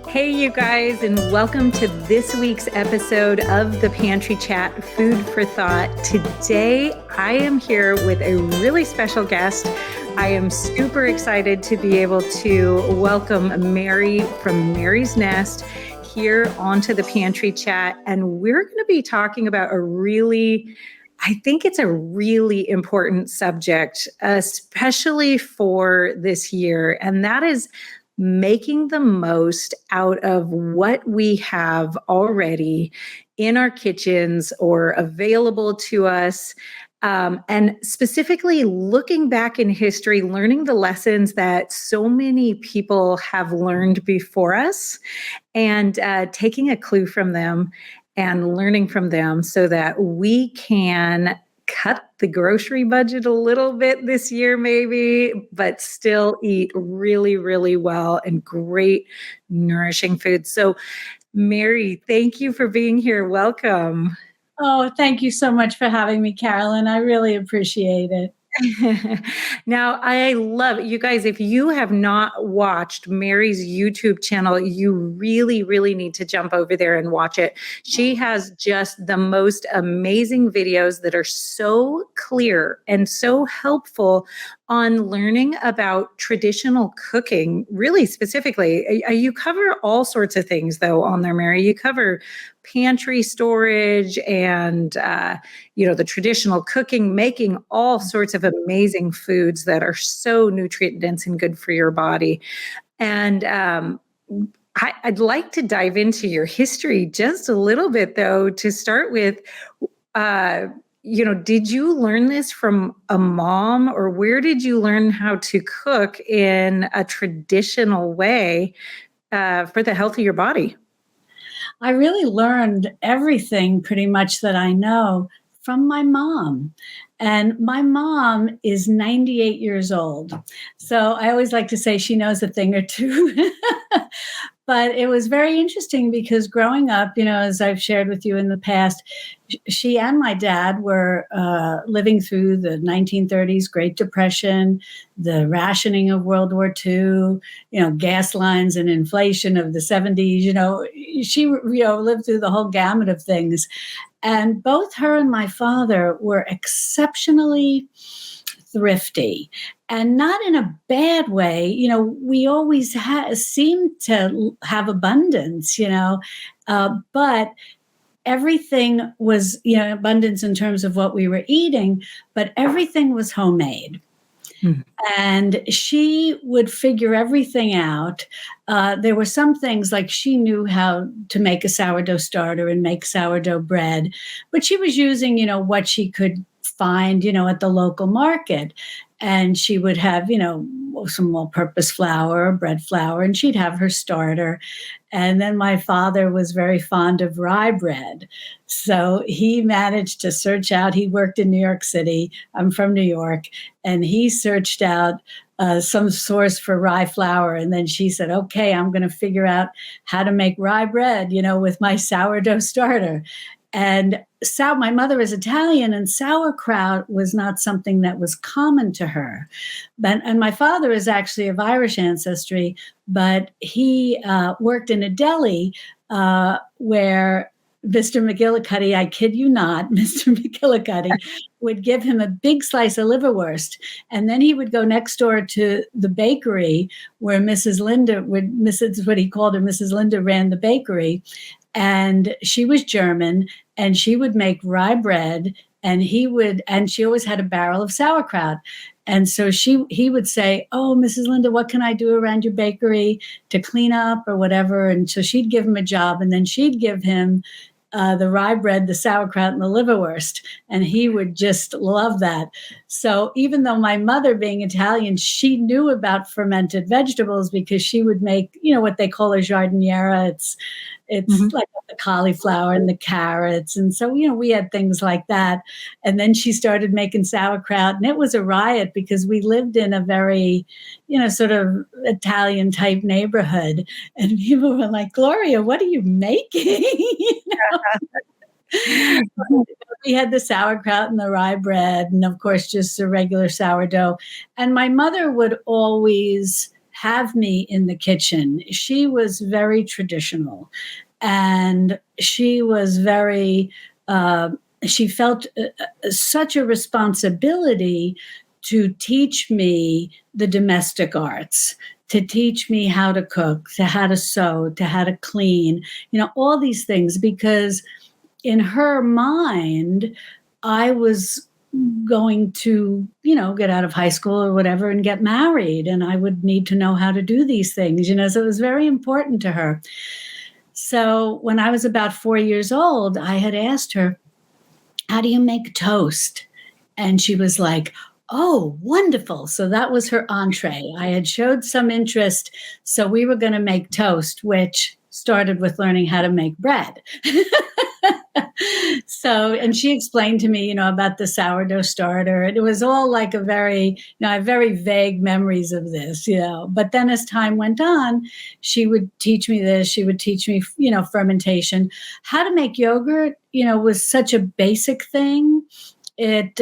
Hey, you guys, and welcome to this week's episode of the Pantry Chat, Food for Thought. Today, I am here with a really special guest. I am super excited to be able to welcome Mary from Mary's Nest here onto the Pantry Chat. And we're going to be talking about I think it's a really important subject, especially for this year. And that is making the most out of what we have already in our kitchens or available to us. And specifically looking back in history, learning the lessons that so many people have learned before us and taking a clue from them and learning from them so that we can cut the grocery budget a little bit this year, maybe, but still eat really, really well and great, nourishing food. So, Mary, thank you for being here. Welcome. Oh, thank you so much for having me, Carolyn. I really appreciate it. Now, I love you guys. If you have not watched Mary's YouTube channel, you really, really need to jump over there and watch it. She has just the most amazing videos that are so clear and so helpful on learning about traditional cooking, really specifically. You cover all sorts of things, though, on there, Mary. You cover pantry storage and, the traditional cooking, making all sorts of amazing foods that are so nutrient dense and good for your body. And I'd like to dive into your history just a little bit, though, to start with. Did you learn this from a mom, or where did you learn how to cook in a traditional way for the health of your body? I really learned everything pretty much that I know from my mom. And my mom is 98 years old. So I always like to say she knows a thing or two. But it was very interesting because growing up, as I've shared with you in the past, she and my dad were living through the 1930s Great Depression, the rationing of World War II, gas lines and inflation of the 70s. She lived through the whole gamut of things. And both her and my father were exceptionally thrifty, and not in a bad way. We always seemed to have abundance, but everything was, abundance in terms of what we were eating, but everything was homemade. Mm-hmm. And she would figure everything out. There were some things like she knew how to make a sourdough starter and make sourdough bread, but she was using, what she could find, at the local market. And she would have, some all-purpose flour, bread flour, and she'd have her starter. And then my father was very fond of rye bread. So he managed to search out, he worked in New York City. I'm from New York. And he searched out some source for rye flour. And then she said, okay, I'm going to figure out how to make rye bread, with my sourdough starter. And my mother is Italian, and sauerkraut was not something that was common to her. And my father is actually of Irish ancestry, but he worked in a deli where Mr. McGillicuddy, I kid you not, Mr. McGillicuddy would give him a big slice of liverwurst. And then he would go next door to the bakery where Mrs. Linda what he called her, Mrs. Linda ran the bakery. And she was German, and she would make rye bread, and she always had a barrel of sauerkraut. And so he would say, oh, Mrs. Linda, what can I do around your bakery to clean up or whatever? And so she'd give him a job, and then she'd give him the rye bread, the sauerkraut, and the liverwurst. And he would just love that. So even though my mother, being Italian, she knew about fermented vegetables because she would make, what they call a giardiniera. It's mm-hmm. like the cauliflower and the carrots. And so, we had things like that. And then she started making sauerkraut, and it was a riot because we lived in a very, sort of Italian type neighborhood. And people were like, Gloria, what are you making? We had the sauerkraut and the rye bread, and of course, just the regular sourdough. And my mother would always have me in the kitchen. She was very traditional, and she was very, she felt such a responsibility to teach me the domestic arts, to teach me how to cook, to how to sew, to how to clean, all these things, because in her mind, I was going to, get out of high school or whatever and get married, and I would need to know how to do these things, so it was very important to her. So when I was about 4 years old, I had asked her, how do you make toast? And she was like, oh, wonderful. So that was her entree. I had showed some interest. So we were going to make toast, which started with learning how to make bread. So, and she explained to me, about the sourdough starter. And it was all like I have very vague memories of this, But then as time went on, she would teach me this. She would teach me, fermentation. How to make yogurt, was such a basic thing. It's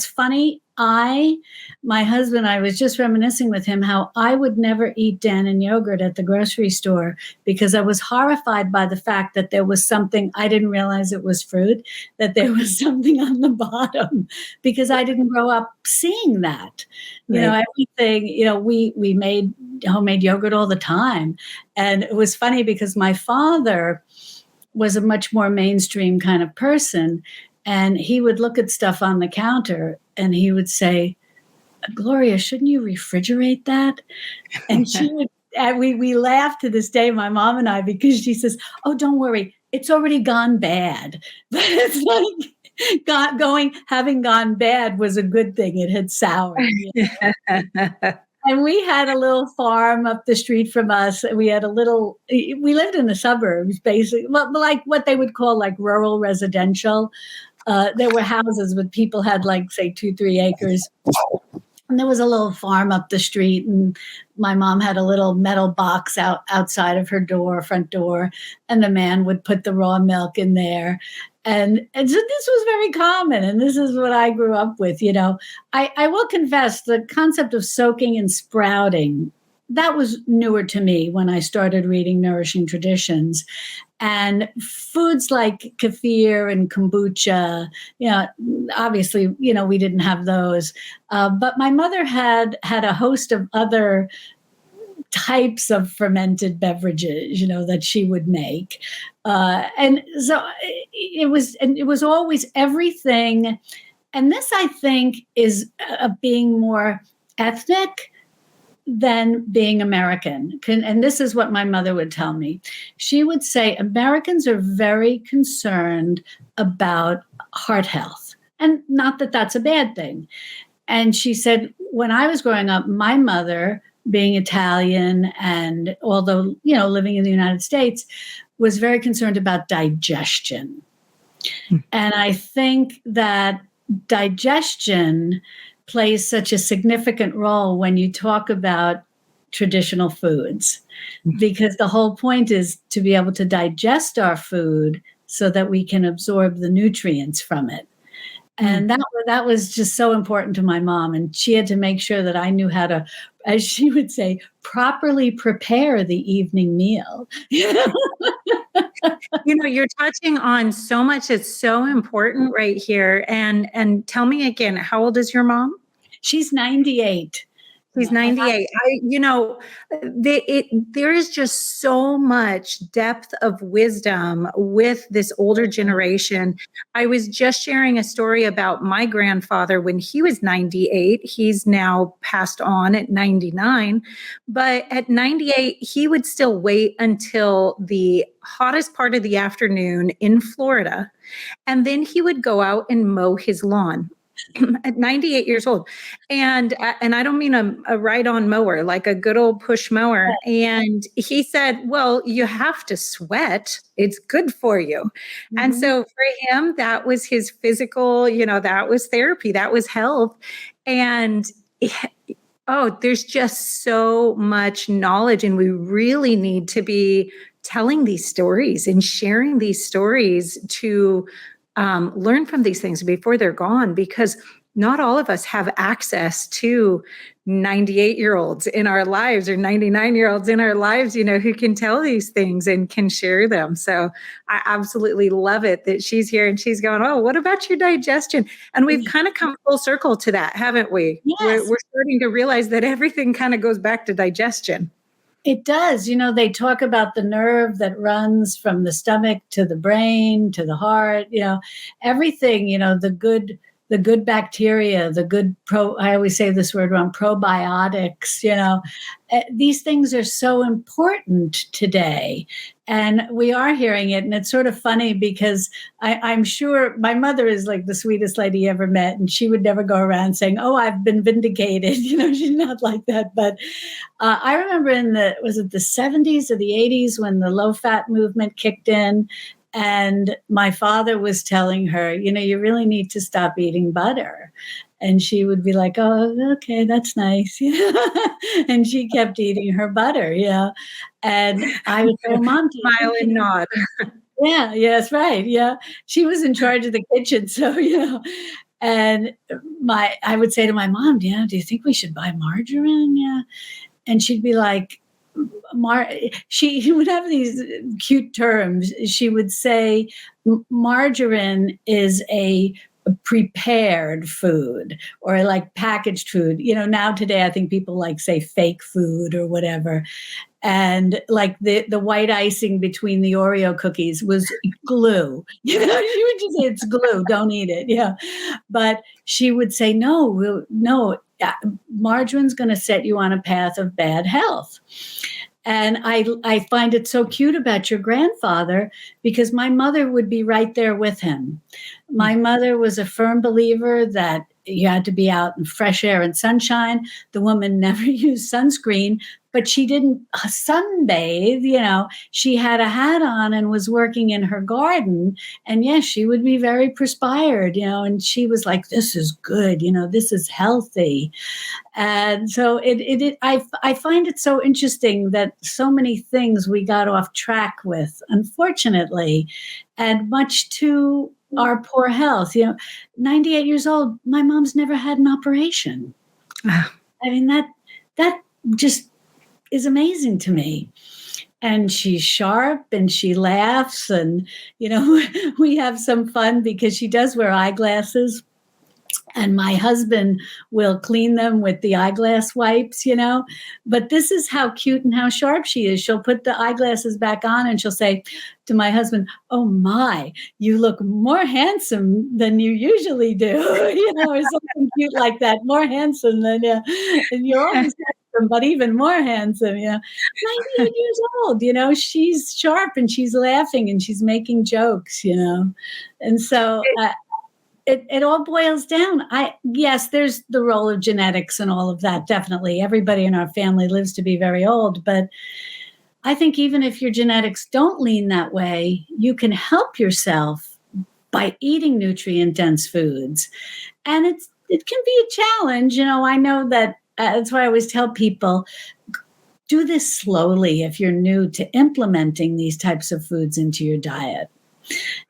funny. My husband, I was just reminiscing with him how I would never eat Dannon yogurt at the grocery store because I was horrified by the fact that there was something, I didn't realize it was fruit, that there was something on the bottom because I didn't grow up seeing that. Everything, we made homemade yogurt all the time. And it was funny because my father was a much more mainstream kind of person. And he would look at stuff on the counter and he would say, Gloria, shouldn't you refrigerate that? And she would, and we laugh to this day, my mom and I, because she says, oh, don't worry, it's already gone bad. But it's like having gone bad was a good thing. It had soured. And we had a little farm up the street from us. We lived in the suburbs, basically, like what they would call like rural residential. There were houses, but people had like, say, 2-3 acres. And there was a little farm up the street, and my mom had a little metal box outside of her front door, and the man would put the raw milk in there. And so this was very common, and this is what I grew up with, I will confess the concept of soaking and sprouting, that was newer to me when I started reading Nourishing Traditions. And foods like kefir and kombucha, obviously, we didn't have those. But my mother had a host of other types of fermented beverages, that she would make. And so it was always everything. And this, I think, is being more ethnic than being American. And this is what my mother would tell me. She would say, Americans are very concerned about heart health. And not that that's a bad thing. And she said, when I was growing up, my mother, being Italian and although, living in the United States, was very concerned about digestion. And I think that digestion plays such a significant role when you talk about traditional foods, because the whole point is to be able to digest our food so that we can absorb the nutrients from it. And that was just so important to my mom. And she had to make sure that I knew how to, as she would say, properly prepare the evening meal. You're touching on so much that's so important right here. And tell me again, how old is your mom? She's 98. She's 98. There is just so much depth of wisdom with this older generation. I was just sharing a story about my grandfather when he was 98. He's now passed on at 99. But at 98, he would still wait until the hottest part of the afternoon in Florida. And then he would go out and mow his lawn. At 98 years old. And I don't mean a ride-on mower, like a good old push mower. And he said, well, you have to sweat. It's good for you. Mm-hmm. And so for him, that was his physical, that was therapy, that was health. And there's just so much knowledge, and we really need to be telling these stories and sharing these stories to learn from these things before they're gone, because not all of us have access to 98-year-olds in our lives or 99-year-olds in our lives, who can tell these things and can share them. So I absolutely love it that she's here and she's going, oh, what about your digestion? And we've kind of come full circle to that, haven't we? Yes. We're starting to realize that everything kind of goes back to digestion. It does. They talk about the nerve that runs from the stomach to the brain, to the heart, everything, the good bacteria, I always say this word wrong, probiotics, these things are so important today. And we are hearing it. And it's sort of funny because I'm sure my mother is like the sweetest lady you ever met. And she would never go around saying, oh, I've been vindicated. She's not like that. But I remember was it the 70s or the 80s when the low fat movement kicked in? And my father was telling her, you really need to stop eating butter. And she would be like, oh, okay, that's nice. And she kept eating her butter, And I would go, Mom, smile and nod. Yeah, yes, right. Yeah. She was in charge of the kitchen. So, and I would say to my mom, do you think we should buy margarine? Yeah. And she'd be like, she would have these cute terms. She would say margarine is a prepared food or like packaged food. Now today, I think people like say fake food or whatever. And like the white icing between the Oreo cookies was glue. She would just say it's glue. Don't eat it. Yeah. But she would say, no, margarine's going to set you on a path of bad health. And I find it so cute about your grandfather because my mother would be right there with him. My mother was a firm believer that you had to be out in fresh air and sunshine. The woman never used sunscreen, but she didn't sunbathe. She had a hat on and was working in her garden. And yes, she would be very perspired, and she was like, this is good. This is healthy. And so I find it so interesting that so many things we got off track with, unfortunately, and much to our poor health. 98 years old, my mom's never had an operation. I mean, that just is amazing to me. And she's sharp and she laughs and, we have some fun because she does wear eyeglasses. And my husband will clean them with the eyeglass wipes, But this is how cute and how sharp she is. She'll put the eyeglasses back on and she'll say to my husband, oh my, you look more handsome than you usually do, or something cute like that. More handsome than, and you're always handsome, but even more handsome, 98 years old, she's sharp and she's laughing and she's making jokes, And so It all boils down. Yes, there's the role of genetics and all of that. Definitely. Everybody in our family lives to be very old. But I think even if your genetics don't lean that way, you can help yourself by eating nutrient-dense foods. And it can be a challenge. I know that that's why I always tell people, do this slowly if you're new to implementing these types of foods into your diet.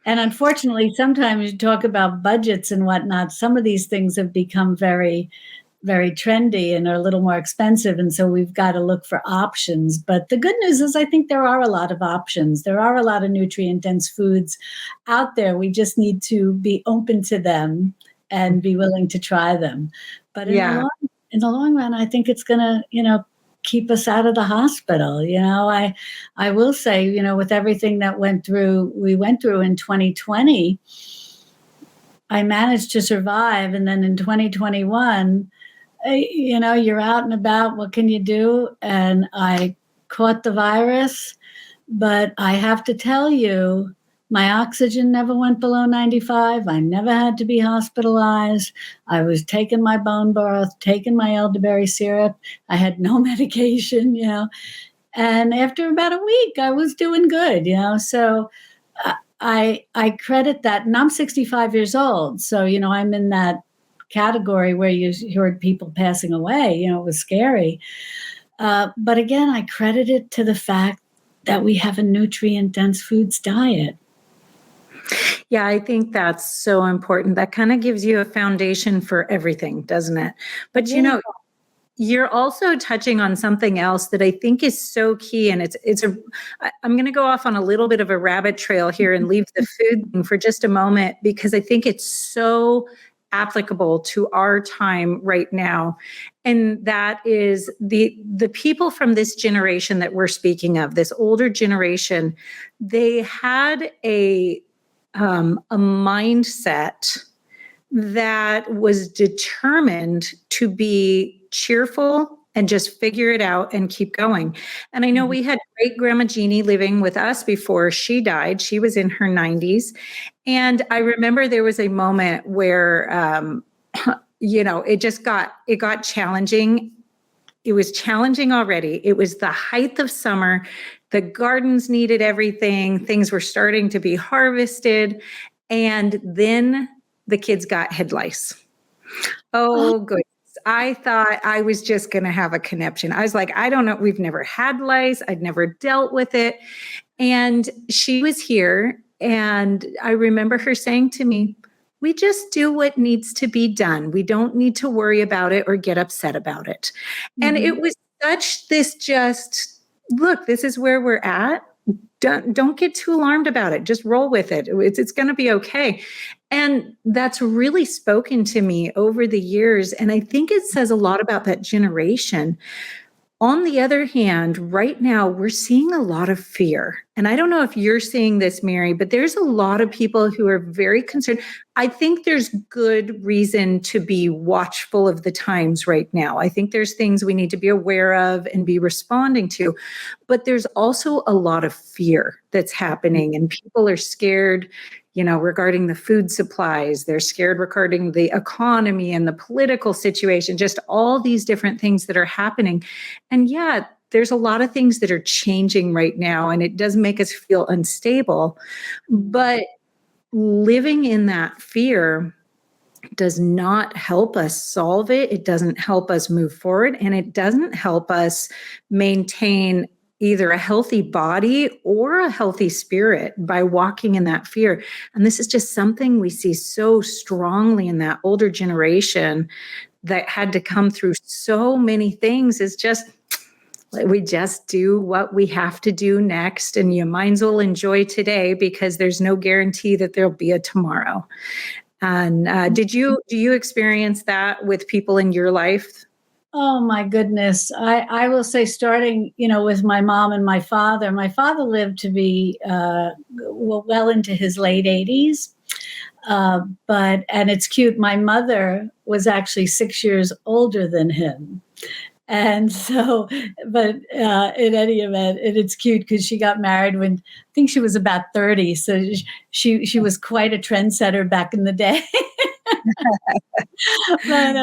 And unfortunately, sometimes you talk about budgets and whatnot. Some of these things have become very, very trendy and are a little more expensive. And so we've got to look for options. But the good news is I think there are a lot of options. There are a lot of nutrient-dense foods out there. We just need to be open to them and be willing to try them. But in the long run, I think it's going to, keep us out of the hospital. I will say, with everything that we went through in 2020, I managed to survive. And then in 2021, you're out and about, what can you do? And I caught the virus, but I have to tell you, my oxygen never went below 95. I never had to be hospitalized. I was taking my bone broth, taking my elderberry syrup. I had no medication, And after about a week, I was doing good, So I credit that. And I'm 65 years old. So, I'm in that category where you heard people passing away. It was scary. But again, I credit it to the fact that we have a nutrient-dense foods diet. Yeah, I think that's so important. That kind of gives you a foundation for everything, doesn't it? It But really. you're also touching on something else that I think is so key. And I'm going to go off on a little bit of a rabbit trail here and leave the food thing for just a moment, because I think it's so applicable to our time right now. And that is the people from this generation that we're speaking of, this older generation, they had a mindset that was determined to be cheerful and just figure it out and keep going. And I know we had great grandma Jeannie living with us before she died. She was in her 90s. And I remember there was a moment where, it got challenging. It was challenging already. It was the height of summer. The gardens needed everything. Things were starting to be harvested. And then the kids got head lice. Oh, goodness. I thought I was just going to have a conniption. I was like, I don't know. We've never had lice. I'd never dealt with it. And she was here. And I remember her saying to me, we just do what needs to be done. We don't need to worry about it or get upset about it. And it was such this just, look, this is where we're at. Don't get too alarmed about it. Just roll with it. It's going to be okay. And that's really spoken to me over the years. And I think it says a lot about that generation. On the other hand, right now, we're seeing a lot of fear. And I don't know if you're seeing this, Mary, but there's a lot of people who are very concerned. I think there's good reason to be watchful of the times right now. I think there's things we need to be aware of and be responding to. But there's also a lot of fear that's happening, and people are scared, regarding the food supplies. They're scared regarding the economy and the political situation, just all these different things that are happening. And yeah, there's a lot of things that are changing right now, and it does make us feel unstable. But living in that fear does not help us solve it. It doesn't help us move forward, and it doesn't help us maintain either a healthy body or a healthy spirit by walking in that fear. And this is just something we see so strongly in that older generation that had to come through so many things. Is just, we just do what we have to do next, and you might as well enjoy today, because there's no guarantee that there'll be a tomorrow. And do you experience that with people in your life? Oh my goodness. I will say, starting, with my mom and my father lived to be well into his late 80s. And it's cute. My mother was actually 6 years older than him. And so, but in any event, it's cute because she got married when I think she was about 30. So she was quite a trendsetter back in the day. But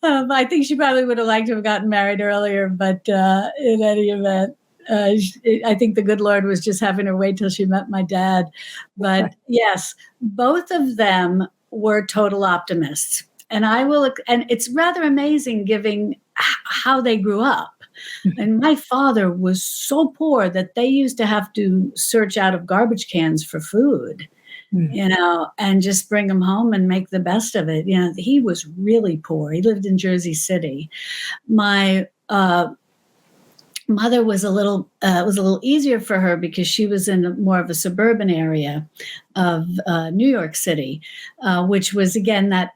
I think she probably would have liked to have gotten married earlier. But in any event, I think the good Lord was just having her wait till she met my dad. But yes, both of them were total optimists. And and it's rather amazing given how they grew up. And my father was so poor that they used to have to search out of garbage cans for food. And just bring them home and make the best of it. He was really poor. He lived in Jersey City. My mother was a little easier for her because she was in more of a suburban area of New York City, which was, again, that,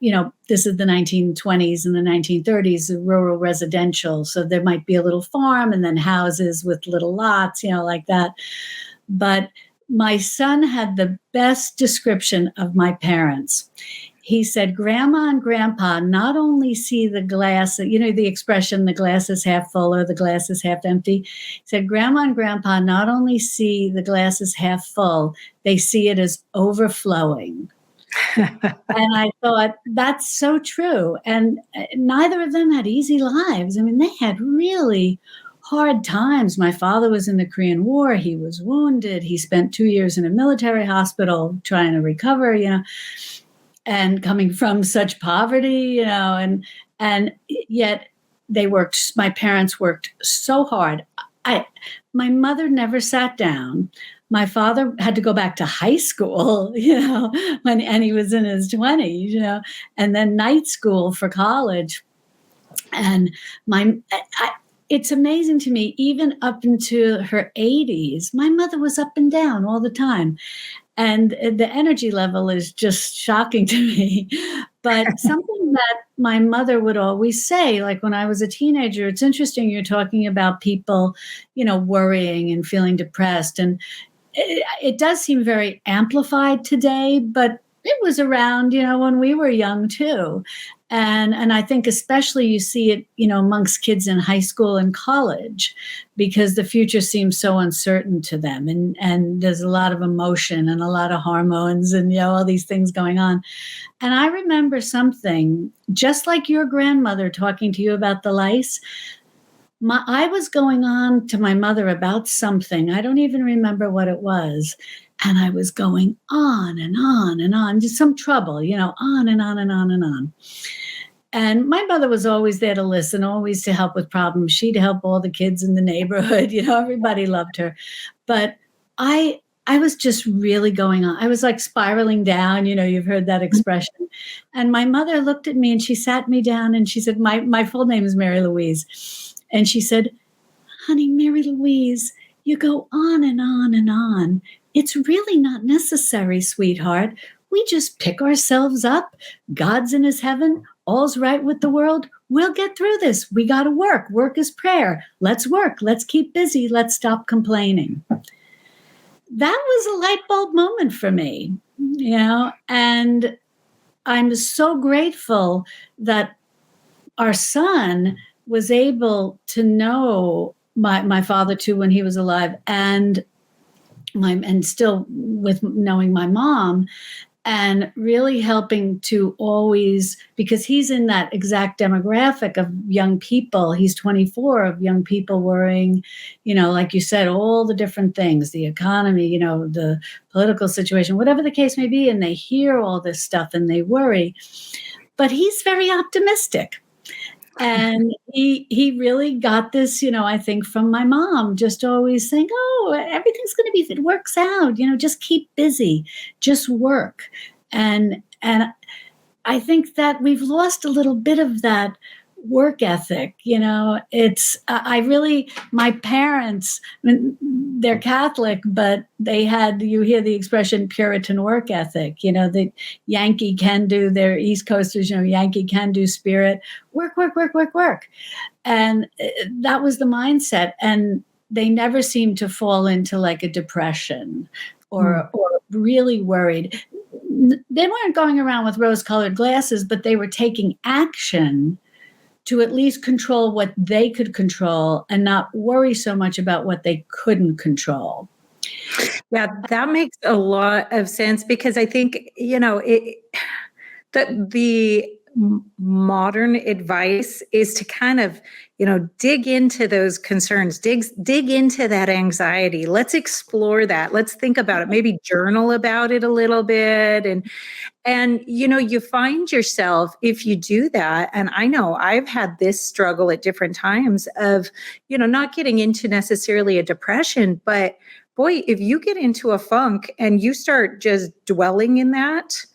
this is the 1920s and the 1930s, rural residential. So there might be a little farm and then houses with little lots, like that. But my son had the best description of my parents. He said, Grandma and Grandpa not only see the glass, the expression, the glass is half full or the glass is half empty. He said, Grandma and Grandpa not only see the glass is half full, they see it as overflowing. And I thought, that's so true. And neither of them had easy lives. I mean, they had really hard times. My father was in the Korean War. He was wounded. He spent 2 years in a military hospital trying to recover, and coming from such poverty, and yet my parents worked so hard. my mother never sat down. My father had to go back to high school, and he was in his 20s, and then night school for college. And it's amazing to me, even up into her 80s, my mother was up and down all the time. And the energy level is just shocking to me. But something that my mother would always say, like when I was a teenager, it's interesting you're talking about people, worrying and feeling depressed. And it does seem very amplified today, but it was around, when we were young too. And I think especially you see it, amongst kids in high school and college, because the future seems so uncertain to them. And there's a lot of emotion and a lot of hormones and, all these things going on. And I remember something, just like your grandmother talking to you about the lice, I was going on to my mother about something. I don't even remember what it was. And I was going on and on and on, just some trouble, on and on and on and on. And my mother was always there to listen, always to help with problems. She'd help all the kids in the neighborhood. Everybody loved her. But I was just really going on. I was like spiraling down. You've heard that expression. And my mother looked at me and she sat me down and she said, my full name is Mary Louise. And she said, honey, Mary Louise, you go on and on and on. It's really not necessary, sweetheart. We just pick ourselves up. God's in his heaven. All's right with the world. We'll get through this. We got to work. Work is prayer. Let's work. Let's keep busy. Let's stop complaining. That was a light bulb moment for me, and I'm so grateful that our son was able to know my father too when he was alive, and still with knowing my mom, and really helping to always, because he's in that exact demographic of young people. He's 24, of young people worrying, like you said, all the different things, the economy, the political situation, whatever the case may be. And they hear all this stuff and they worry, but he's very optimistic. And he really got this, I think from my mom, just always saying, oh, everything's going to be, if it works out, just keep busy, just work. And I think that we've lost a little bit of that work ethic. My parents, they're Catholic, but they had, you hear the expression Puritan work ethic, the Yankee can do, their East Coasters, Yankee can do spirit, work, work, work, work, work. And that was the mindset. And they never seemed to fall into like a depression or really worried. They weren't going around with rose-colored glasses, but they were taking action to at least control what they could control and not worry so much about what they couldn't control. Yeah, that makes a lot of sense, because I think, the modern advice is to kind of, dig into those concerns, dig into that anxiety. Let's explore that. Let's think about it, maybe journal about it a little bit. And, you find yourself, if you do that, and I know I've had this struggle at different times of, not getting into necessarily a depression, but boy, if you get into a funk and you start just dwelling in that,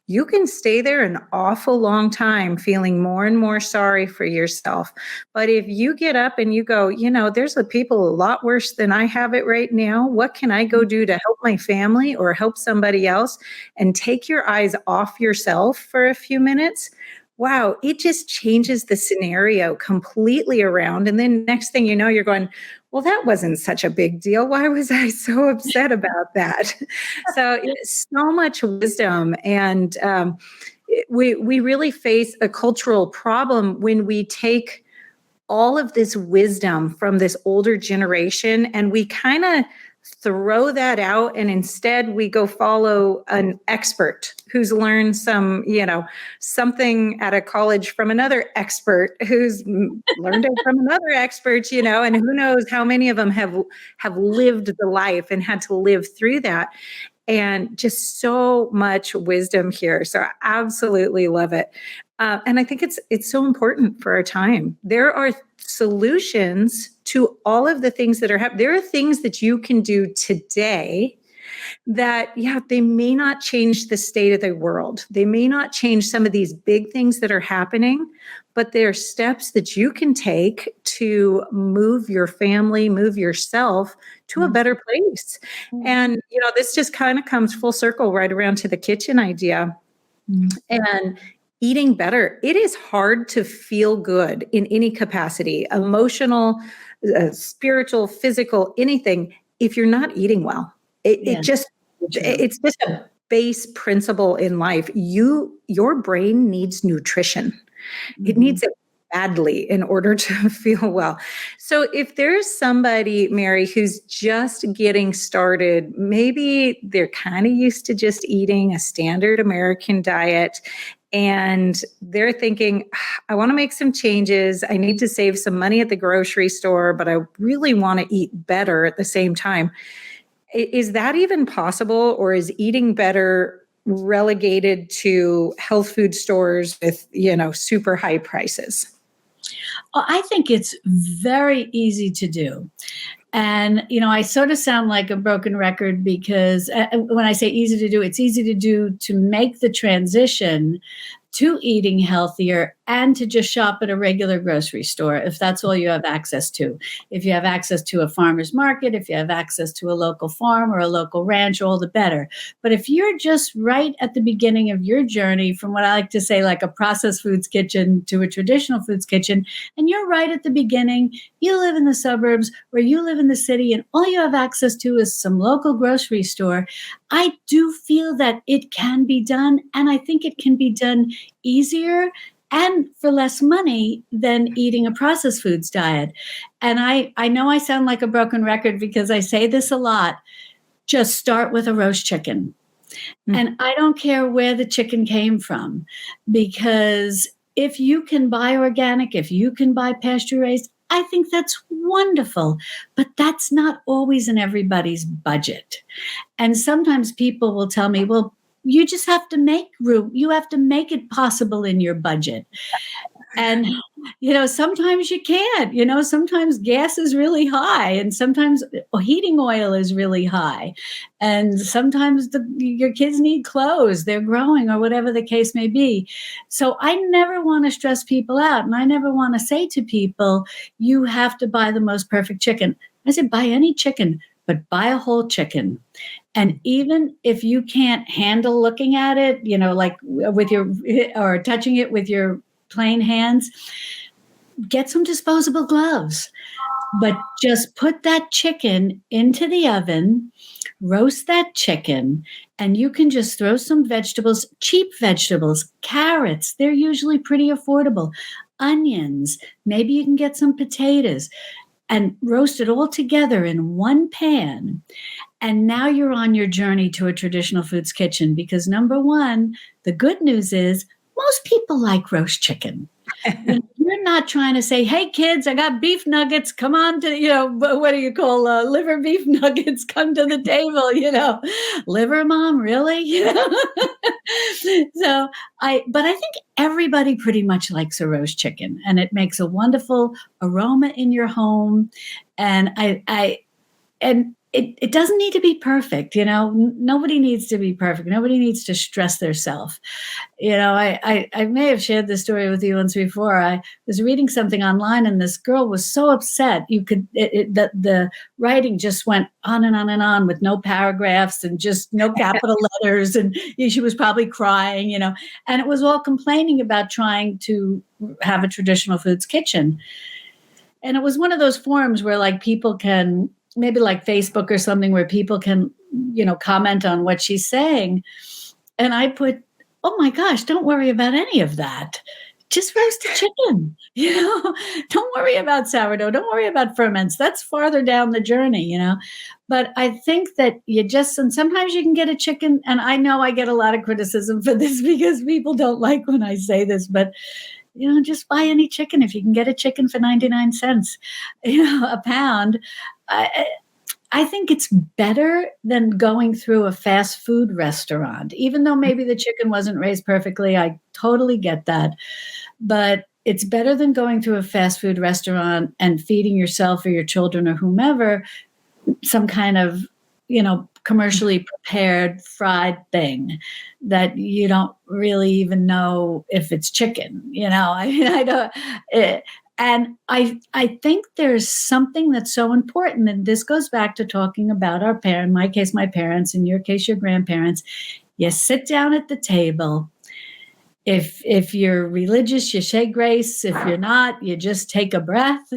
you can stay there an awful long time feeling more and more sorry for yourself. But if you get up and you go, there's people a lot worse than I have it right now. What can I go do to help my family or help somebody else? And take your eyes off yourself for a few minutes. Wow, it just changes the scenario completely around. And then next thing you know, you're going, well, that wasn't such a big deal. Why was I so upset about that? So it's so much wisdom. And we really face a cultural problem when we take all of this wisdom from this older generation and we kind of throw that out, and instead we go follow an expert who's learned something at a college from another expert who's learned it from another expert, and who knows how many of them have lived the life and had to live through that. And just so much wisdom here. So I absolutely love it. And I think it's so important for our time. There are solutions to all of the things that are happening. There are things that you can do today that, yeah, they may not change the state of the world. They may not change some of these big things that are happening, but there are steps that you can take to move your family, move yourself to a better place. And, this just kind of comes full circle right around to the kitchen idea. And eating better. It is hard to feel good in any capacity, emotional, spiritual, physical, anything, if you're not eating well. It's just a base principle in life. Your brain needs nutrition. It needs it badly in order to feel well. So if there's somebody, Mary, who's just getting started, maybe they're kind of used to just eating a standard American diet, and they're thinking, I want to make some changes. I need to save some money at the grocery store, but I really want to eat better at the same time. Is that even possible, or is eating better relegated to health food stores with, super high prices? I think it's very easy to do. And, I sort of sound like a broken record because when I say easy to do, it's easy to do to make the transition to eating healthier and to just shop at a regular grocery store if that's all you have access to. If you have access to a farmer's market, if you have access to a local farm or a local ranch, all the better. But if you're just right at the beginning of your journey from what I like to say, like a processed foods kitchen to a traditional foods kitchen, and you're right at the beginning, you live in the suburbs or you live in the city and all you have access to is some local grocery store, I do feel that it can be done. And I think it can be done easier and for less money than eating a processed foods diet. And I know I sound like a broken record because I say this a lot. Just start with a roast chicken. And I don't care where the chicken came from, because if you can buy organic, if you can buy pasture raised, I think that's wonderful, but that's not always in everybody's budget. And sometimes people will tell me, well, you just have to make room. You have to make it possible in your budget. And, sometimes you can't, sometimes gas is really high and sometimes heating oil is really high. And sometimes your kids need clothes, they're growing or whatever the case may be. So I never want to stress people out. And I never want to say to people, you have to buy the most perfect chicken. I said, buy any chicken, but buy a whole chicken. And even if you can't handle looking at it, like with or touching it with your plain hands, get some disposable gloves, but just put that chicken into the oven, roast that chicken, and you can just throw some vegetables, cheap vegetables, carrots. They're usually pretty affordable. Onions, maybe you can get some potatoes and roast it all together in one pan. And now you're on your journey to a traditional foods kitchen because number one, the good news is most people like roast chicken. You're not trying to say, hey, kids, I got beef nuggets. Come on to, what do you call liver beef nuggets? Come to the table, liver mom, really? But I think everybody pretty much likes a roast chicken and it makes a wonderful aroma in your home. And it doesn't need to be perfect. Nobody needs to be perfect. Nobody needs to stress themselves. I may have shared this story with you once before. I was reading something online and this girl was so upset. The writing just went on and on and on with no paragraphs and just no capital letters. And she was probably crying, and it was all complaining about trying to have a traditional foods kitchen. And it was one of those forums where like people can, maybe like Facebook or something where people can, comment on what she's saying. And I put, oh my gosh, don't worry about any of that. Just roast a chicken, don't worry about sourdough. Don't worry about ferments. That's farther down the journey, But I think that and sometimes you can get a chicken. And I know I get a lot of criticism for this because people don't like when I say this, but just buy any chicken. If you can get a chicken for 99 cents, a pound, I think it's better than going through a fast food restaurant, even though maybe the chicken wasn't raised perfectly. I totally get that. But it's better than going to a fast food restaurant and feeding yourself or your children or whomever some kind of, commercially prepared fried thing that you don't really even know if it's chicken. I don't. And I think there's something that's so important, and this goes back to talking about our parents. In my case, my parents. In your case, your grandparents. You sit down at the table. If you're religious, you say grace. If you're not, you just take a breath,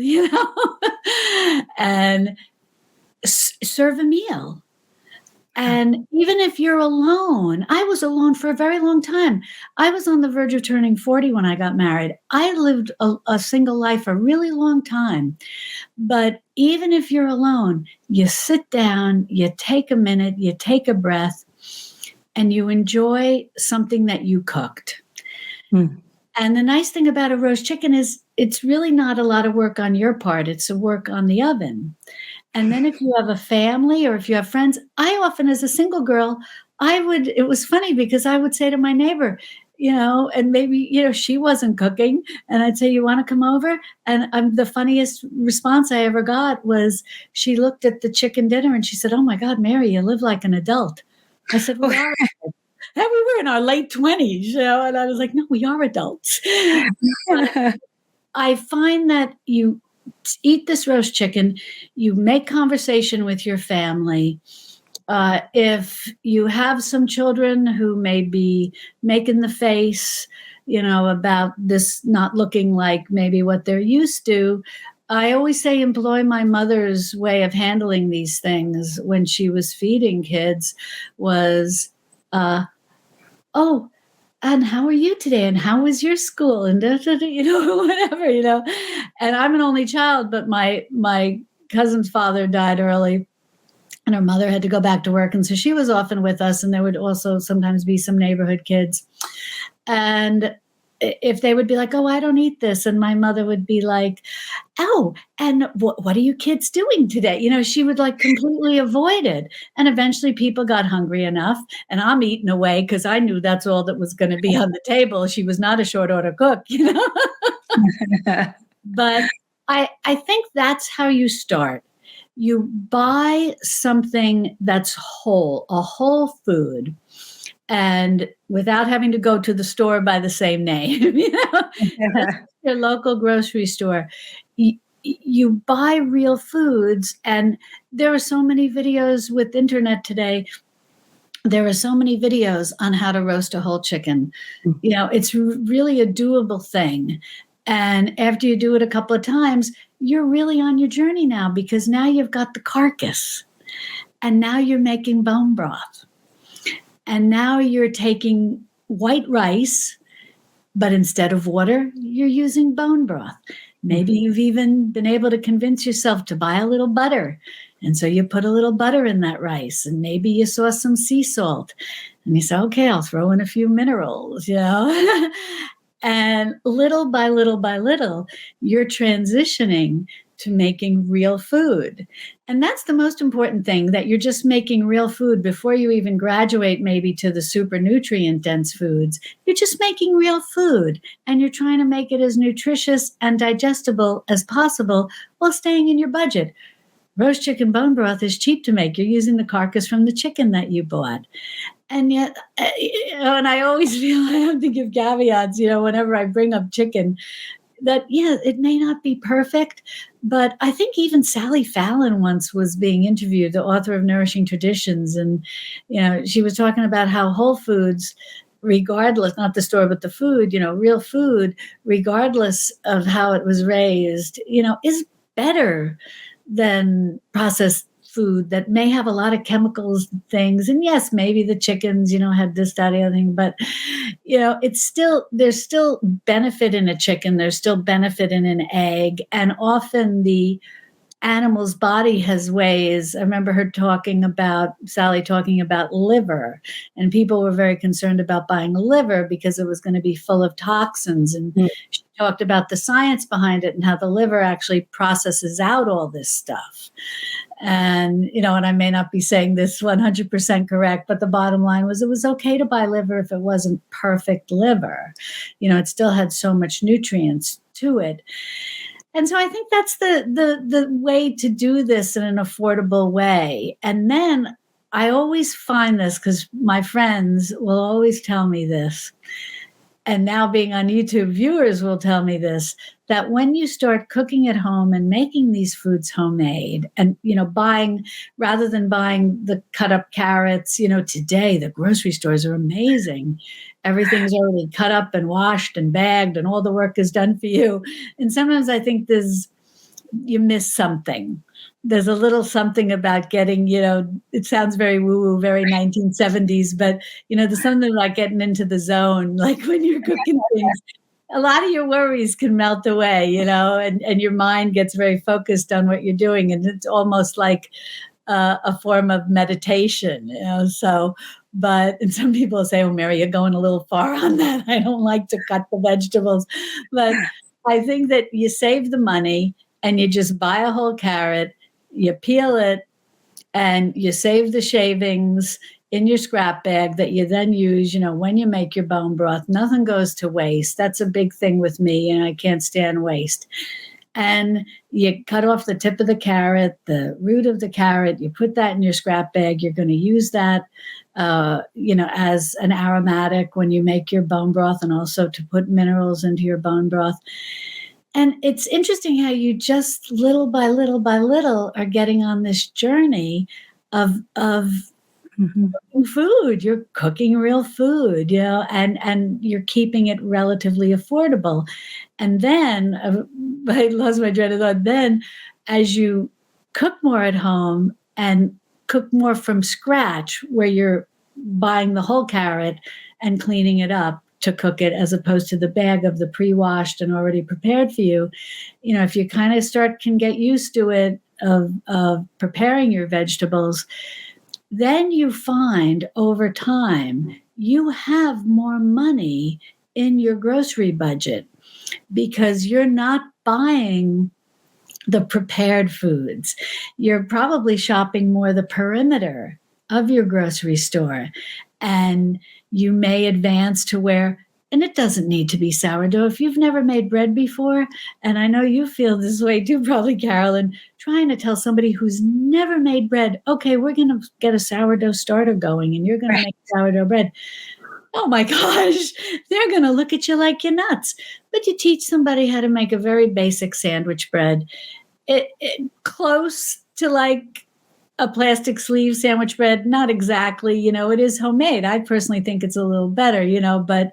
and serve a meal. And even if you're alone, I was alone for a very long time. I was on the verge of turning 40 when I got married. I lived a single life a really long time. But even if you're alone, you sit down, you take a minute, you take a breath, and you enjoy something that you cooked. Mm. And the nice thing about a roast chicken is it's really not a lot of work on your part. It's a work on the oven. And then if you have a family or if you have friends, I often, as a single girl, it was funny because I would say to my neighbor, and maybe, she wasn't cooking. And I'd say, you want to come over? And the funniest response I ever got was she looked at the chicken dinner and she said, "Oh my God, Mary, you live like an adult." I said, "We are." And we were in our late 20s, and I was like, "No, we are adults." I find that you eat this roast chicken, you make conversation with your family. If you have some children who may be making the face, about this not looking like maybe what they're used to, I always say employ my mother's way of handling these things when she was feeding kids was, "Oh, and how are you today? And how was your school?" And whatever. And I'm an only child, but my cousin's father died early, and her mother had to go back to work, and so she was often with us. And there would also sometimes be some neighborhood kids, and if they would be like, "Oh, I don't eat this," and my mother would be like, "Oh, and what are you kids doing today?" She would like completely avoid it. And eventually people got hungry enough, and I'm eating away because I knew that's all that was going to be on the table. She was not a short order cook, But I think that's how you start. You buy something that's whole, a whole food. And without having to go to the store by the same name, your local grocery store, you buy real foods. And there are so many videos with internet today. There are so many videos on how to roast a whole chicken. It's really a doable thing. And after you do it a couple of times, you're really on your journey now, because now you've got the carcass and now you're making bone broth. And now you're taking white rice, but instead of water, you're using bone broth. Maybe you've even been able to convince yourself to buy a little butter. And so you put a little butter in that rice, and maybe you saw some sea salt. And you say, "Okay, I'll throw in a few minerals, And little by little by little, you're transitioning to making real food. And that's the most important thing, that you're just making real food before you even graduate maybe to the super nutrient dense foods. You're just making real food, and you're trying to make it as nutritious and digestible as possible while staying in your budget. Roast chicken bone broth is cheap to make. You're using the carcass from the chicken that you bought. And yet, and I always feel I have to give caveats, whenever I bring up chicken, that, it may not be perfect, but I think even Sally Fallon once was being interviewed, the author of Nourishing Traditions. And, she was talking about how whole foods, regardless, not the store, but the food, real food, regardless of how it was raised, is better than processed food that may have a lot of chemicals and things. And yes, maybe the chickens, had this, that, the other thing, but, there's still benefit in a chicken. There's still benefit in an egg. And often the animal's body has ways. I remember Sally talking about liver, and people were very concerned about buying liver because it was going to be full of toxins. And she talked about the science behind it and how the liver actually processes out all this stuff. And, and I may not be saying this 100% correct, but the bottom line was it was okay to buy liver if it wasn't perfect liver. It still had so much nutrients to it. And so I think that's the way to do this in an affordable way. And then I always find this, because my friends will always tell me this, and now being on YouTube, viewers will tell me this, that when you start cooking at home and making these foods homemade and, rather than buying the cut up carrots, today the grocery stores are amazing. Everything's already cut up and washed and bagged and all the work is done for you. And sometimes I think you miss something. There's a little something about getting, it sounds very woo-woo, very 1970s, but, there's something like getting into the zone, like when you're cooking things. A lot of your worries can melt away, and your mind gets very focused on what you're doing. And it's almost like a form of meditation, and some people say, oh, Mary, you're going a little far on that. I don't like to cut the vegetables. But I think that you save the money and you just buy a whole carrot, you peel it, and you save the shavings in your scrap bag that you then use, when you make your bone broth. Nothing goes to waste. That's a big thing with me, and I can't stand waste. And you cut off the tip of the carrot, the root of the carrot, you put that in your scrap bag. You're going to use that, as an aromatic when you make your bone broth, and also to put minerals into your bone broth. And it's interesting how you just little by little by little are getting on this journey of food. You're cooking real food, and you're keeping it relatively affordable. And then I lost my dread of thought. Then as you cook more at home and cook more from scratch, where you're buying the whole carrot and cleaning it up to cook it, as opposed to the bag of the pre-washed and already prepared for you, if you kind of can get used to it, of preparing your vegetables, then you find over time you have more money in your grocery budget, because you're not buying the prepared foods. You're probably shopping more the perimeter of your grocery store, and you may advance to where, and it doesn't need to be sourdough. If you've never made bread before, and I know you feel this way too, probably, Carolyn, trying to tell somebody who's never made bread, okay, we're going to get a sourdough starter going and you're going to make sourdough bread. Oh my gosh, they're going to look at you like you're nuts. But you teach somebody how to make a very basic sandwich bread, it close to like a plastic sleeve sandwich bread, not exactly, it is homemade. I personally think it's a little better, but,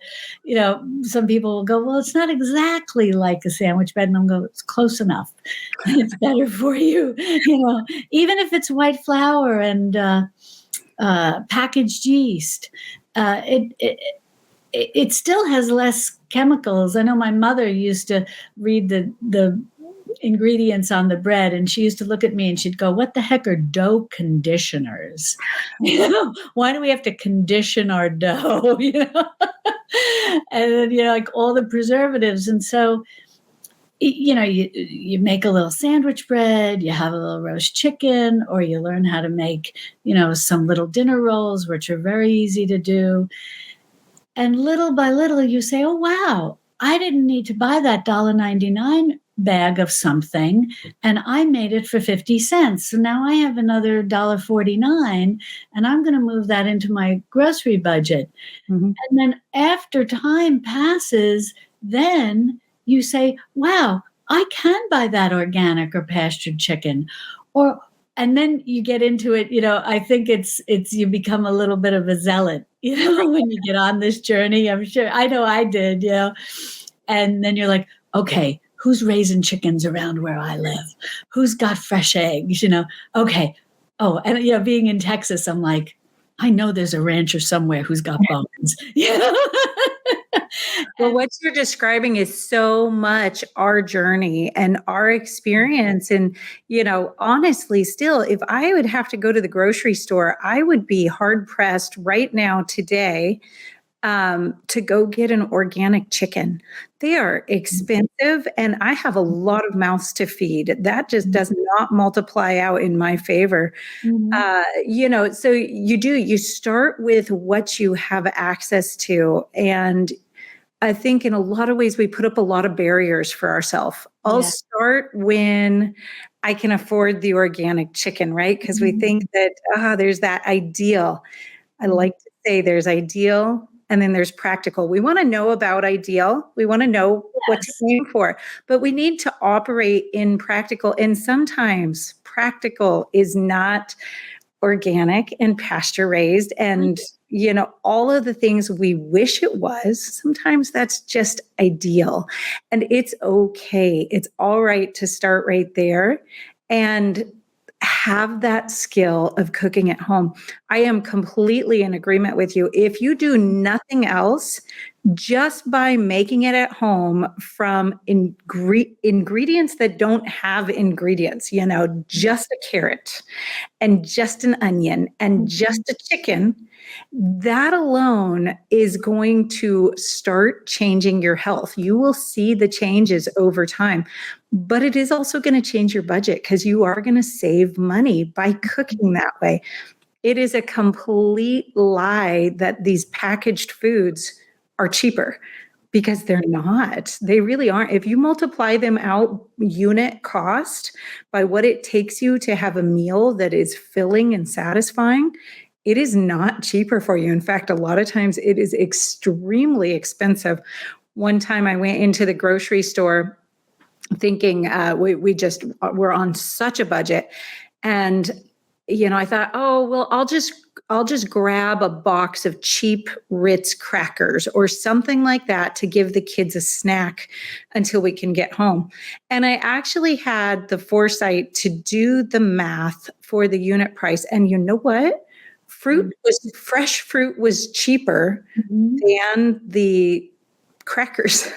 some people will go, well, it's not exactly like a sandwich bread. And I'm going, it's close enough. It's better for you, even if it's white flour and packaged yeast, it still has less chemicals. I know my mother used to read the ingredients on the bread, and she used to look at me and she'd go, what the heck are dough conditioners? Why do we have to condition our dough? And then, like all the preservatives. And so, you make a little sandwich bread, you have a little roast chicken, or you learn how to make, some little dinner rolls, which are very easy to do. And little by little you say, oh, wow, I didn't need to buy that $1.99 bag of something, and I made it for 50 cents. So now I have another $1.49, and I'm going to move that into my grocery budget. Mm-hmm. And then after time passes, then you say, wow, I can buy that organic or pastured chicken. And then you get into it, I think it's you become a little bit of a zealot, when you get on this journey. I'm sure, I know I did, and then you're like, okay, who's raising chickens around where I live? Who's got fresh eggs? Okay. Oh, and being in Texas, I'm like, I know there's a rancher somewhere who's got bones. Well, what you're describing is so much our journey and our experience. And, honestly, still, if I would have to go to the grocery store, I would be hard pressed right now today to go get an organic chicken. They are expensive, and I have a lot of mouths to feed. That just does not multiply out in my favor. So you start with what you have access to. And I think in a lot of ways, we put up a lot of barriers for ourselves. I'll start when I can afford the organic chicken, right? Because we think that, there's that ideal. I like to say there's ideal and then there's practical. We want to know about ideal. We want to know what to aim for, but we need to operate in practical. And sometimes practical is not organic and pasture raised and all of the things we wish it was. Sometimes that's just ideal, and it's okay. It's all right to start right there and have that skill of cooking at home. I am completely in agreement with you. If you do nothing else, just by making it at home from ingredients that don't have ingredients, just a carrot and just an onion and just a chicken, that alone is going to start changing your health. You will see the changes over time, but it is also going to change your budget because you are going to save money by cooking that way. It is a complete lie that these packaged foods are cheaper, because they're not. They really aren't. If you multiply them out unit cost by what it takes you to have a meal that is filling and satisfying, it is not cheaper for you. In fact, a lot of times it is extremely expensive. One time I went into the grocery store thinking we're on such a budget. And, I thought, oh, well, I'll just grab a box of cheap Ritz crackers or something like that to give the kids a snack until we can get home. And I actually had the foresight to do the math for the unit price. And you know what? Fresh fruit was cheaper than the crackers.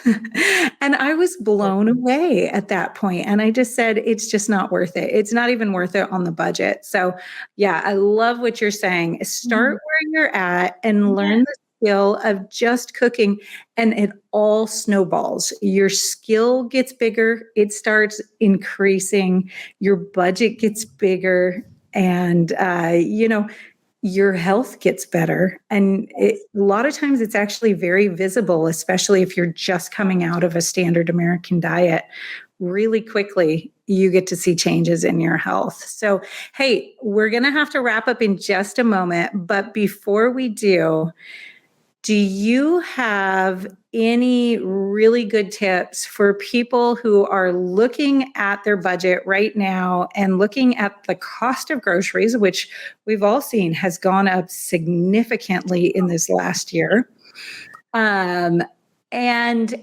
And I was blown away at that point. And I just said, it's just not worth it. It's not even worth it on the budget. So yeah, I love what you're saying. Start where you're at and learn the skill of just cooking, and it all snowballs. Your skill gets bigger. It starts increasing. Your budget gets bigger. And, your health gets better. And a lot of times it's actually very visible, especially if you're just coming out of a standard American diet. Really quickly, you get to see changes in your health. So, hey, we're going to have to wrap up in just a moment. But before we do you have any really good tips for people who are looking at their budget right now and looking at the cost of groceries, which we've all seen has gone up significantly in this last year, and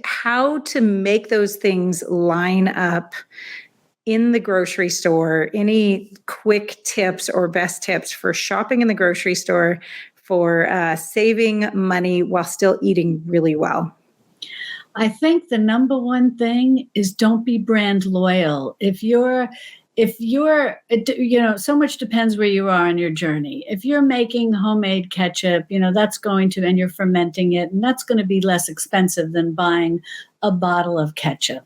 how to make those things line up in the grocery store? Any quick tips or best tips for shopping in the grocery store for saving money while still eating really well? I think the number one thing is don't be brand loyal. If you're, so much depends where you are on your journey. If you're making homemade ketchup, that's going to, and you're fermenting it, and that's going to be less expensive than buying a bottle of ketchup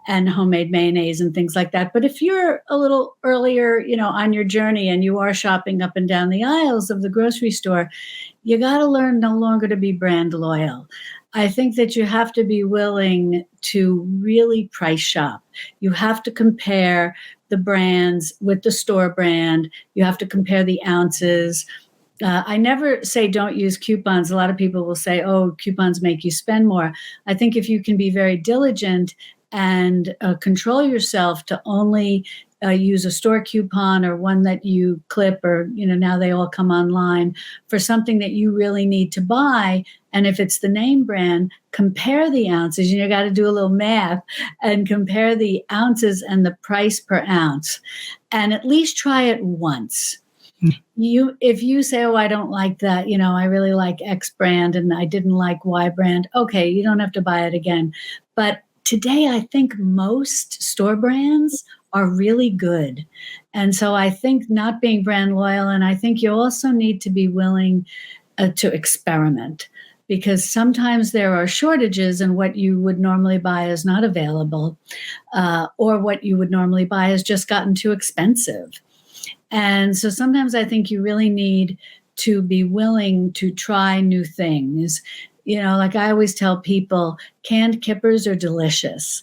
and homemade mayonnaise and things like that. But if you're a little earlier, on your journey and you are shopping up and down the aisles of the grocery store, you got to learn no longer to be brand loyal. I think that you have to be willing to really price shop. You have to compare the brands with the store brand. You have to compare the ounces. I never say don't use coupons. A lot of people will say, oh, coupons make you spend more. I think if you can be very diligent and control yourself to only use a store coupon or one that you clip, or, now they all come online for something that you really need to buy. And if it's the name brand, compare the ounces. You got to do a little math and compare the ounces and the price per ounce, and at least try it once. If you say, oh, I don't like that, I really like X brand and I didn't like Y brand. Okay, you don't have to buy it again. But today, I think most store brands are really good. And so I think not being brand loyal, and I think you also need to be willing to experiment, because sometimes there are shortages and what you would normally buy is not available, or what you would normally buy has just gotten too expensive. And so sometimes I think you really need to be willing to try new things. Like I always tell people, canned kippers are delicious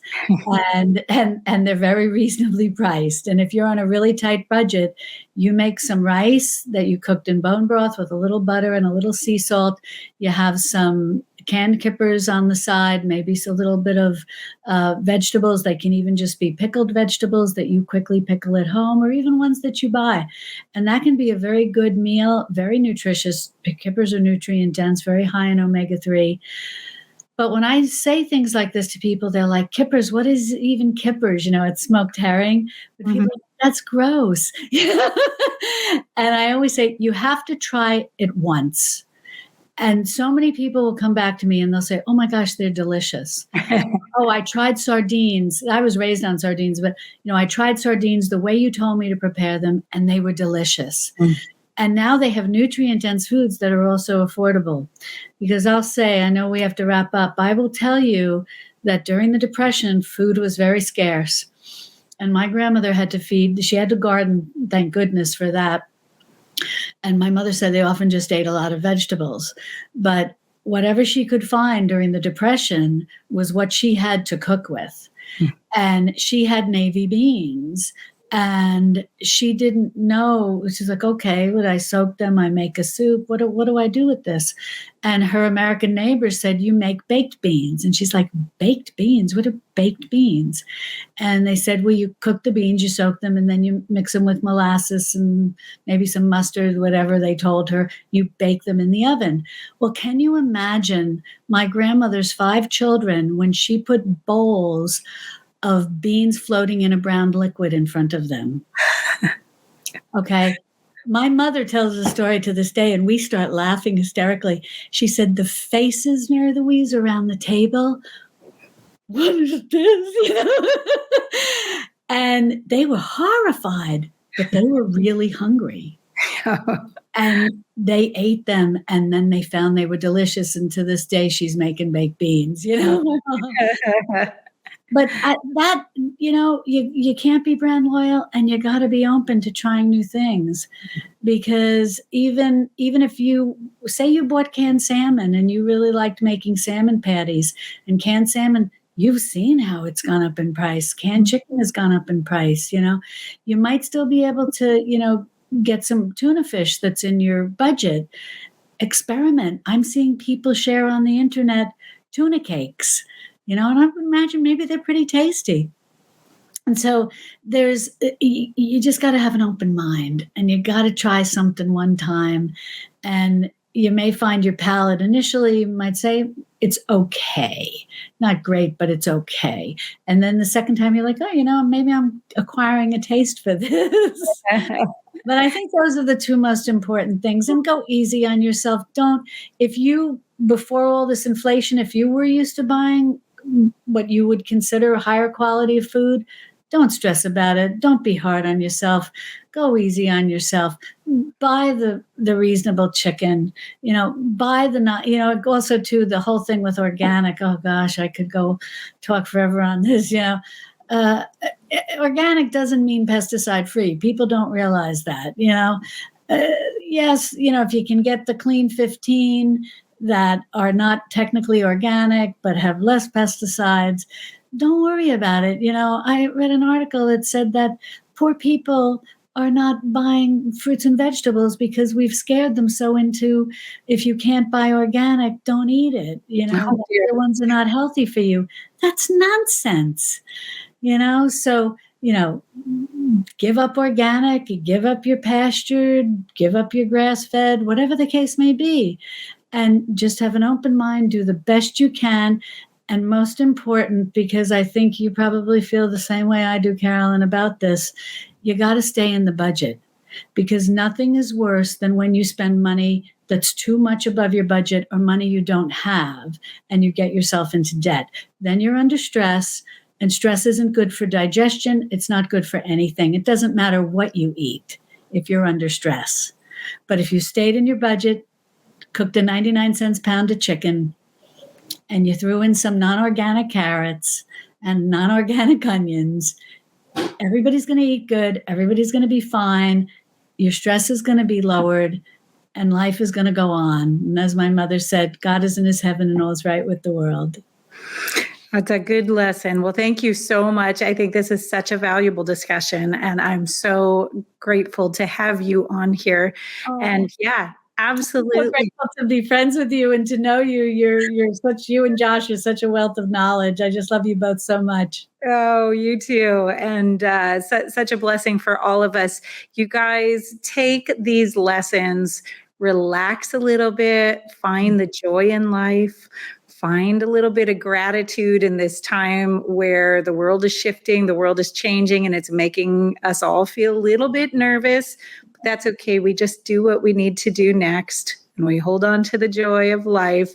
and they're very reasonably priced. And if you're on a really tight budget, you make some rice that you cooked in bone broth with a little butter and a little sea salt. You have some canned kippers on the side, maybe a little bit of vegetables. They can even just be pickled vegetables that you quickly pickle at home, or even ones that you buy. And that can be a very good meal, very nutritious. Kippers are nutrient dense, very high in omega-3. But when I say things like this to people, they're like, kippers, what is even kippers? It's smoked herring. But people are like, that's gross. And I always say, you have to try it once. And so many people will come back to me and they'll say, oh my gosh, they're delicious. Oh, I tried sardines. I was raised on sardines, but I tried sardines the way you told me to prepare them, and they were delicious. And now they have nutrient-dense foods that are also affordable. Because I'll say, I know we have to wrap up. I will tell you that during the Depression, food was very scarce. And my grandmother had to feed, she had to garden, thank goodness for that. And my mother said they often just ate a lot of vegetables. But whatever she could find during the Depression was what she had to cook with. And she had navy beans. And she didn't know. She's like, okay, would I soak them? I make a soup. What do I do with this? And her American neighbor said, you make baked beans. And she's like, baked beans? What are baked beans? And they said, well, you cook the beans, you soak them, and then you mix them with molasses and maybe some mustard, whatever they told her. You bake them in the oven. Well, can you imagine my grandmother's 5 children when she put bowls of beans floating in a brown liquid in front of them? Okay. My mother tells the story to this day, and we start laughing hysterically. She said, the faces, Mary Louise, around the table, what is this? And they were horrified, but they were really hungry. And they ate them, and then they found they were delicious. And to this day, she's making baked beans, But that, you can't be brand loyal, and you got to be open to trying new things, because even if you say you bought canned salmon and you really liked making salmon patties, and canned salmon, you've seen how it's gone up in price. Canned chicken has gone up in price. You might still be able to, get some tuna fish that's in your budget. Experiment. I'm seeing people share on the internet tuna cakes. And I would imagine maybe they're pretty tasty. And so you just got to have an open mind, and you got to try something one time. And you may find your palate initially might say it's okay, not great, but it's okay. And then the second time you're like, oh, maybe I'm acquiring a taste for this. But I think those are the 2 most important things. And go easy on yourself. Before all this inflation, if you were used to buying what you would consider a higher quality of food, don't stress about it. Don't be hard on yourself. Go easy on yourself. Buy the reasonable chicken, buy also too, the whole thing with organic. Oh gosh, I could go talk forever on this, organic doesn't mean pesticide free. People don't realize that, yes, if you can get the clean 15 that are not technically organic but have less pesticides, don't worry about it. I read an article that said that poor people are not buying fruits and vegetables because we've scared them so into, if you can't buy organic, don't eat it. The ones are not healthy for you. That's nonsense. So, give up organic, give up your pastured, give up your grass-fed, whatever the case may be. And just have an open mind, do the best you can. And most important, because I think you probably feel the same way I do, Carolyn, about this, you got to stay in the budget. because nothing is worse than when you spend money that's too much above your budget or money you don't have and you get yourself into debt. Then you're under stress, and stress isn't good for digestion. It's not good for anything. It doesn't matter what you eat if you're under stress. But if you stayed in your budget, cooked a 99 cents pound of chicken, and you threw in some non-organic carrots and non-organic onions, everybody's going to eat good. Everybody's going to be fine. Your stress is going to be lowered, and life is going to go on. And as my mother said, God is in his heaven and all is right with the world. That's a good lesson. Well, thank you so much. I think this is such a valuable discussion, and I'm so grateful to have you on here. And yeah, absolutely. I'm so grateful to be friends with you and to know you. You and Josh are such a wealth of knowledge. I just love you both so much. Oh, you too. And such a blessing for all of us. You guys take these lessons, relax a little bit, find the joy in life, find a little bit of gratitude in this time where the world is shifting, the world is changing, and it's making us all feel a little bit nervous. But that's okay. We just do what we need to do next, and we hold on to the joy of life.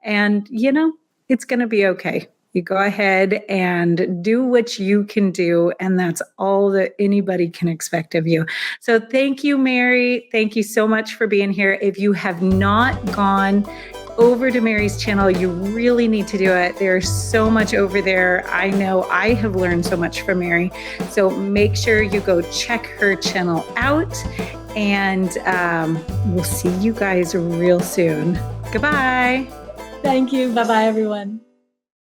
And, it's going to be okay. You go ahead and do what you can do, and that's all that anybody can expect of you. So thank you, Mary. Thank you so much for being here. If you have not gone over to Mary's channel, you really need to do it. There's so much over there. I know I have learned so much from Mary. So make sure you go check her channel out, and we'll see you guys real soon. Goodbye. Thank you. Bye-bye, everyone.